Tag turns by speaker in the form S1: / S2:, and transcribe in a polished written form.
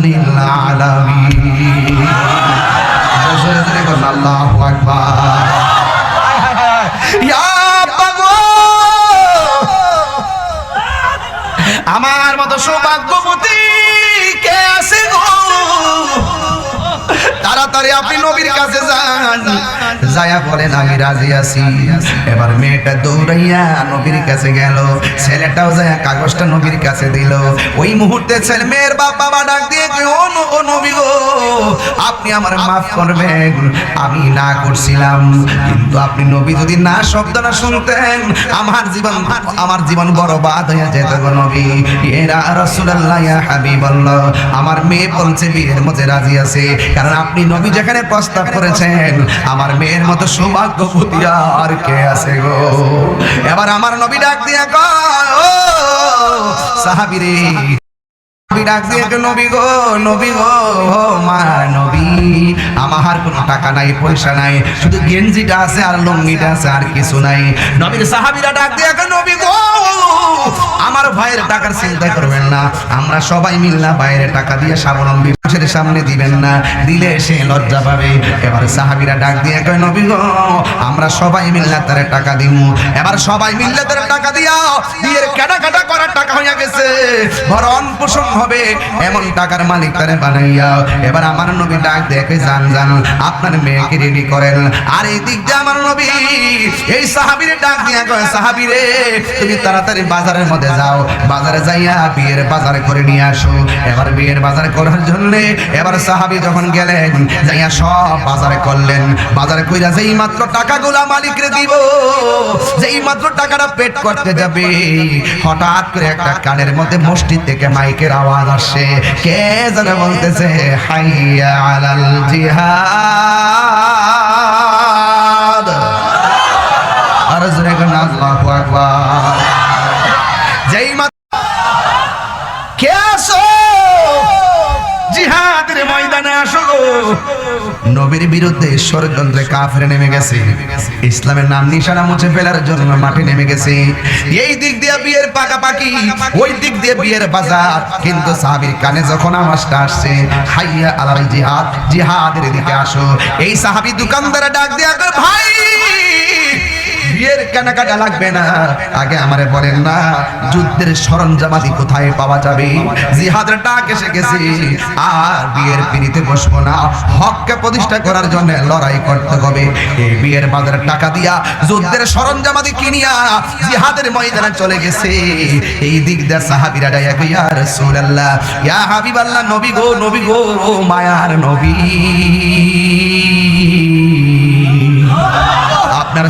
S1: লিল আলামিন। জোরে জোরে বলুন আল্লাহু আকবার। ইয়া আব্বা, আমার মতো সৌভাগ্যবতী কে আছে গো? তাড়াতাড়ি আপনি নবীর কাছে যান, যায়া বলেন আমি রাজি আছি। এবার মেয়েটা দৌড়াইয়া নবীর কাছে গেল, ছেলেটাও যায়া কাগজটা নবীর কাছে দিল। ওই মুহূর্তে ছেলে মেয়ের বাবা ডাক দিয়ে ও নবী গো, আপনি আমার মাফ করবেন, আমি না করছিলাম, কিন্তু আপনি নবী যদি না শব্দ না শুনতেন আমার জীবন বরবাদ হয়ে যেত গো নবী। ইয়া রাসূলুল্লাহ, ইয়া হাবিবাল্লাহ, আমার মেয়ে বলছে বিয়ের মধ্যে রাজি আছে, কারণ আপনি নবী যেখানে প্রস্তাব করেছেন, আমার মেয়ের মতো সৌভাগ্যবতী আর কে আছে গো? এবার আমার নবী ডাক দিয়ে কয়, ও সাহাবীরে, ডাক দিয়ে নবী গো, নবী গো, মা নবী, আমার কোনো টাকা নাই, পয়সা নাই, শুধু গেঞ্জিটা আছে আর লুঙ্গিটা আছে, আর কিছু নাই। নবীর সাহাবীরা ডাক দিয়ে নবী গো, আমার ভাইয়ের টাকার চিন্তা করবেন না, আমরা সবাই মিল্লা ভাইয়ের টাকা দিয়ে স্বাবলম্বী মানুষের সামনে দিবেন না, দিলে সে লজ্জা পাবে। এবার সাহাবীরা ডাক দিয়ে কয় নবী গো, আমরা সবাই মিল্লা তার টাকা দিব। এবার সবাই মিল্লা তার টাকা দিয়া বিয়ের কেনাকাটা করার টাকা হয়ে গেছে, ভরণ পোষণ হবে এমন টাকার মালিক তারে বানাইয়া। এবার আমার নবী ডাক দেখে জান জান আপনার মেয়েকে রেডি করেন। আর এই দিক দিয়ে আমার নবী এই সাহাবীরে ডাক দিয়া কয়, সাহাবীরে তুমি তাড়াতাড়ি বাজারের মধ্যে যাও, বাজারে যাইয়া বিয়ের বাজার করে নিয়ে আসো। এবার বিয়ের বাজার করার জন্য এবার সাহাবী যখন গেলেন, যাইয়া সব বাজারে করলেন। বাজারে কইরা যেই মাত্র টাকাগুলা মালিকরে দিব, যেই মাত্র টাকাটা পেট করতে যাবে, হঠাৎ করে একটা কানের মধ্যে মসজিদ থেকে মাইকের আওয়াজ আসে। কে যেন বলতেছে, হাইয়া আলাল জিহাদ। আর জোরে কোন আল্লাহু আকবার। যেই মাত্র কে আসো, জিহাদের ময়দানে আসো। নবীর বিরুদ্ধে ষড়যন্ত্রে কাফের নেমে গেছে, ইসলামের নাম নিশানা মুছে ফেলার জন্য মাঠে নেমে গেছে। এই দিক দিয়ে বিয়ের পাকাপাকি, ওই দিক দিয়ে বিয়ের বাজার। কিন্তু সাহাবীর কানে যখন আওয়াজটা আসছে, হাইয়া আলাল জিহাদ, জিহাদের দিকে আসো, এই সাহাবী দোকানদার ডাক দিয়া কয়, ভাই বিয়ের কেনাকাটা লাগবে না, আগে আমারে বলেন না যুদ্ধের সরঞ্জামাদি কোথায় পাওয়া যাবে? জিহাদের ডাক এসে গেছে, আর বিয়ের পিড়িতে বসবো না, হককে প্রতিষ্ঠা করার জন্য লড়াই করতে হবে। এই বিয়ের বাজারে টাকা দিয়া যুদ্ধের সরঞ্জামাদি কিনিয়া জিহাদের ময়দানে চলে গেছে। এই দিক দিয়ে সাহাবীরা ডাইয়া কই, ইয়া রাসূলুল্লাহ, ইয়া হাবিবাল্লাহ, নবী গো, নবী গো, মায়ার নবী, আপনার